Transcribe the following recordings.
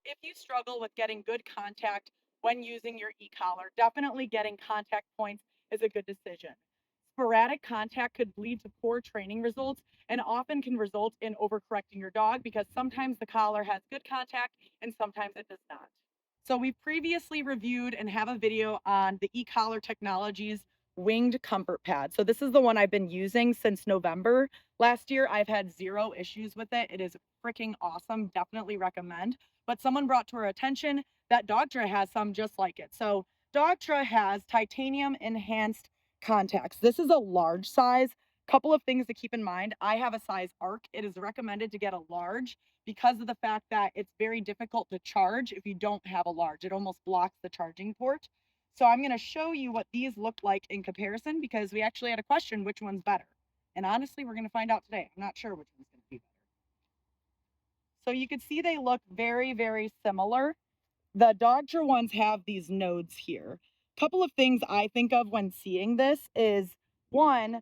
If you struggle with getting good contact when using your e-collar, definitely getting contact points is a good decision. Sporadic contact could lead to poor training results and often can result in overcorrecting your dog because sometimes the collar has good contact and sometimes it does not. So we've previously reviewed and have a video on the e-collar technologies winged comfort pad. So this is the one I've been using since November last year. I've had zero issues with it. It is freaking awesome. Definitely recommend. But someone brought to our attention that Dogtra has some just like it. So Dogtra has titanium enhanced contacts. This is a large size. Couple of things to keep in mind. I have a size ARC. It is recommended to get a large because of the fact that it's very difficult to charge if you don't have a large. It almost blocks the charging port. So I'm going to show you what these look like in comparison because we actually had a question which one's better. And honestly, we're going to find out today. I'm not sure which one's going to be better. So you can see they look very, very similar. The Dogtra ones have these nodes here. Couple of things I think of when seeing this is one,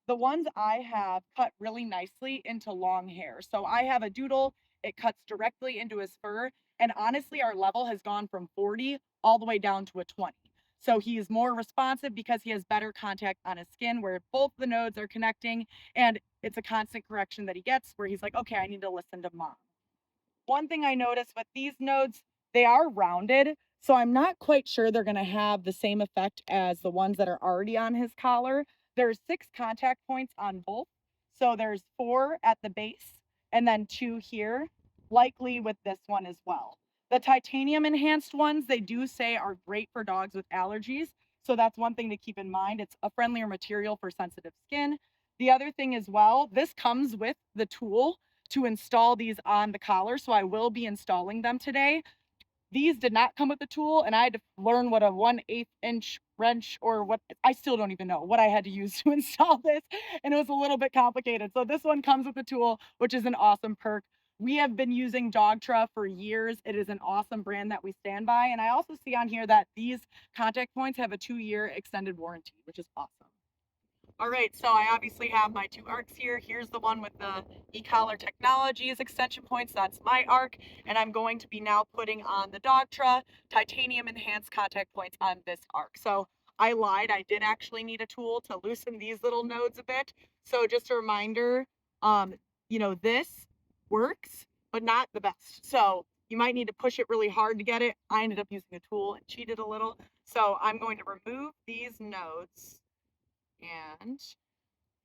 the ones I have cut really nicely into long hair. So I have a doodle, it cuts directly into his fur. And honestly, our level has gone from 40 all the way down to a 20. So he's more responsive because he has better contact on his skin where both the nodes are connecting. And it's a constant correction that he gets where he's like, okay, I need to listen to mom. One thing I noticed with these nodes, they are rounded, so I'm not quite sure they're gonna have the same effect as the ones that are already on his collar. There's 6 contact points on both, so there's 4 at the base and then 2 here, likely with this one as well. The titanium enhanced ones, they do say are great for dogs with allergies, so that's one thing to keep in mind. It's a friendlier material for sensitive skin. The other thing as well, this comes with the tool to install these on the collar, so I will be installing them today. These did not come with the tool, and I had to learn what a 1/8 inch wrench or what I still don't even know what I had to use to install this, and it was a little bit complicated. So this one comes with the tool, which is an awesome perk. We have been using Dogtra for years. It is an awesome brand that we stand by, and I also see on here that these contact points have a 2-year extended warranty, which is awesome. All right, so I obviously have my 2 arcs here. Here's the one with the e-collar technologies extension points. That's my arc. And I'm going to be now putting on the Dogtra titanium enhanced contact points on this arc. So I lied. I did actually need a tool to loosen these little nodes a bit. So just a reminder, this works, but not the best. So you might need to push it really hard to get it. I ended up using a tool and cheated a little. So I'm going to remove these nodes and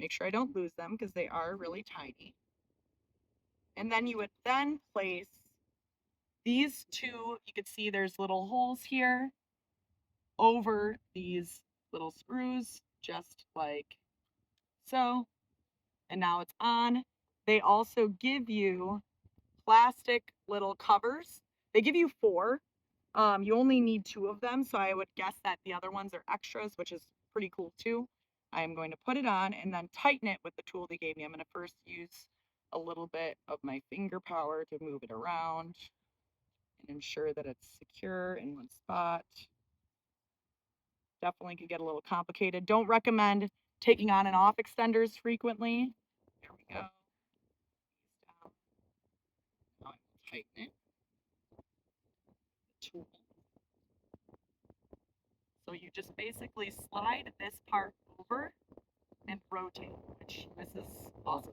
make sure I don't lose them because they are really tiny. And then you would then place these 2, you can see there's little holes here, over these little screws, just like so. And now it's on. They also give you plastic little covers. They give you 4. You only need 2 of them, so I would guess that the other ones are extras, which is pretty cool too. I am going to put it on and then tighten it with the tool they gave me. I'm going to first use a little bit of my finger power to move it around and ensure that it's secure in one spot. Definitely could get a little complicated. Don't recommend taking on and off extenders frequently. There we go. Now I tighten it. Tool. So you just basically slide this part over and rotate, which this is awesome.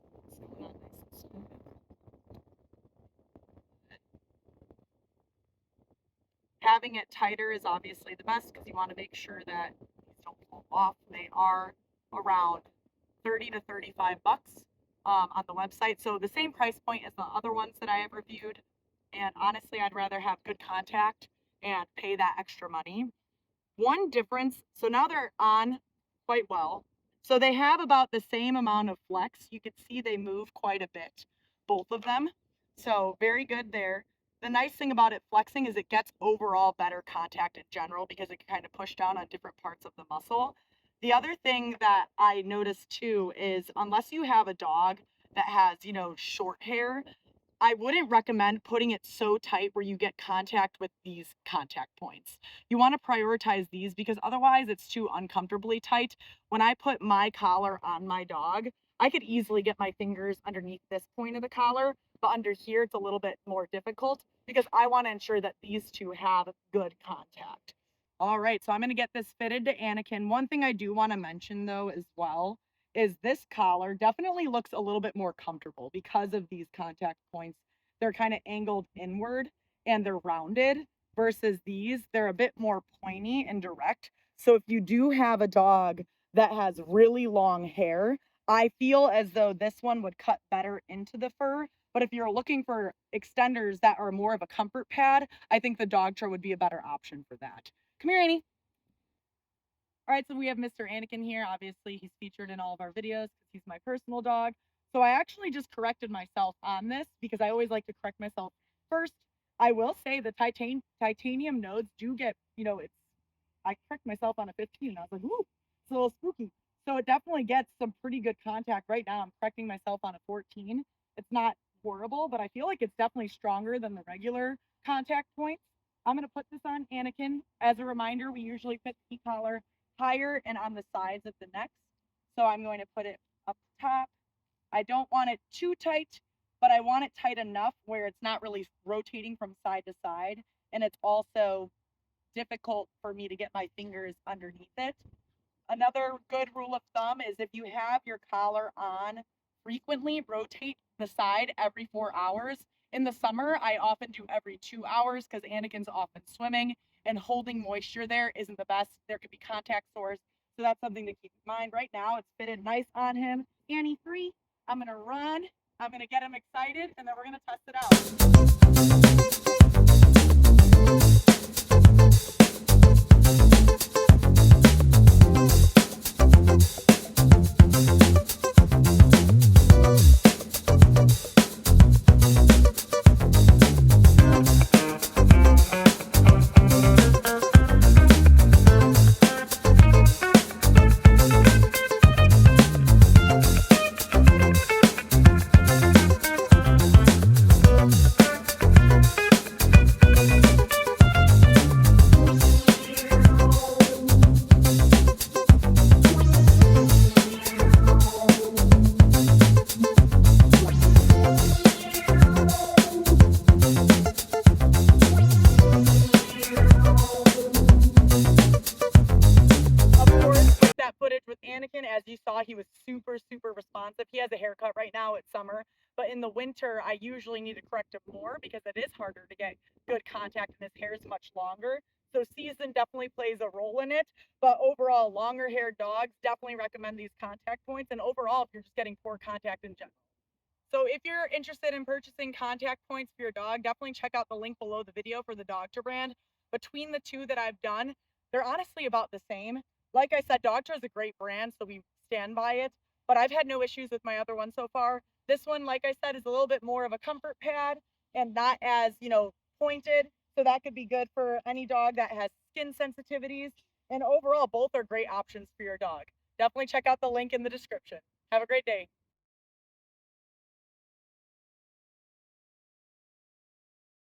Having it tighter is obviously the best because you want to make sure that these don't fall off. They are around 30 to 35 bucks on the website. So the same price point as the other ones that I have reviewed. And honestly, I'd rather have good contact and pay that extra money. One difference, so now they're on quite well. So they have about the same amount of flex. You can see they move quite a bit, both of them. So very good there. The nice thing about it flexing is it gets overall better contact in general because it can kind of push down on different parts of the muscle. The other thing that I noticed too is unless you have a dog that has, short hair, I wouldn't recommend putting it so tight where you get contact with these contact points. You want to prioritize these because otherwise it's too uncomfortably tight. When I put my collar on my dog, I could easily get my fingers underneath this point of the collar, but under here it's a little bit more difficult. because I want to ensure that these two have good contact. All right, so I'm going to get this fitted to Anakin. One thing I do want to mention though as well is this collar definitely looks a little bit more comfortable because of these contact points. They're kind of angled inward and they're rounded versus these, they're a bit more pointy and direct. So if you do have a dog that has really long hair, I feel as though this one would cut better into the fur. But if you're looking for extenders that are more of a comfort pad, I think the Dogtra would be a better option for that. Come here, Annie. All right, so we have Mr. Anakin here. Obviously, he's featured in all of our videos because he's my personal dog. So I actually just corrected myself on this because I always like to correct myself first. I will say the titanium nodes do get, I correct myself on a 15 and I was like, ooh, it's a little spooky. So it definitely gets some pretty good contact. Right now, I'm correcting myself on a 14. It's not horrible, but I feel like it's definitely stronger than the regular contact points. I'm going to put this on Anakin. As a reminder, we usually put the collar higher and on the sides of the neck. So I'm going to put it up top. I don't want it too tight, but I want it tight enough where it's not really rotating from side to side. And it's also difficult for me to get my fingers underneath it. Another good rule of thumb is if you have your collar on frequently, rotate the side every 4 hours. In the summer, I often do every 2 hours because Anakin's often swimming and holding moisture there isn't the best. There could be contact sores. So that's something to keep in mind. Right now, it's fitted nice on him. Annie, 3. I'm going to run. I'm going to get him excited, and then we're going to test it out. With Anakin, as you saw, he was super responsive. He has a haircut right now, it's summer, but in the winter I usually need to correct him more because it is harder to get good contact and his hair is much longer. So season definitely plays a role in it, but overall, longer haired dogs definitely recommend these contact points, and overall if you're just getting poor contact in general. So if you're interested in purchasing contact points for your dog, definitely check out the link below the video for the Dogtra brand. Between the two that I've done, they're honestly about the same. Like I said, Dogtra is a great brand, so we stand by it, but I've had no issues with my other one so far. This one, like I said, is a little bit more of a comfort pad and not as, pointed. So that could be good for any dog that has skin sensitivities. And overall, both are great options for your dog. Definitely check out the link in the description. Have a great day.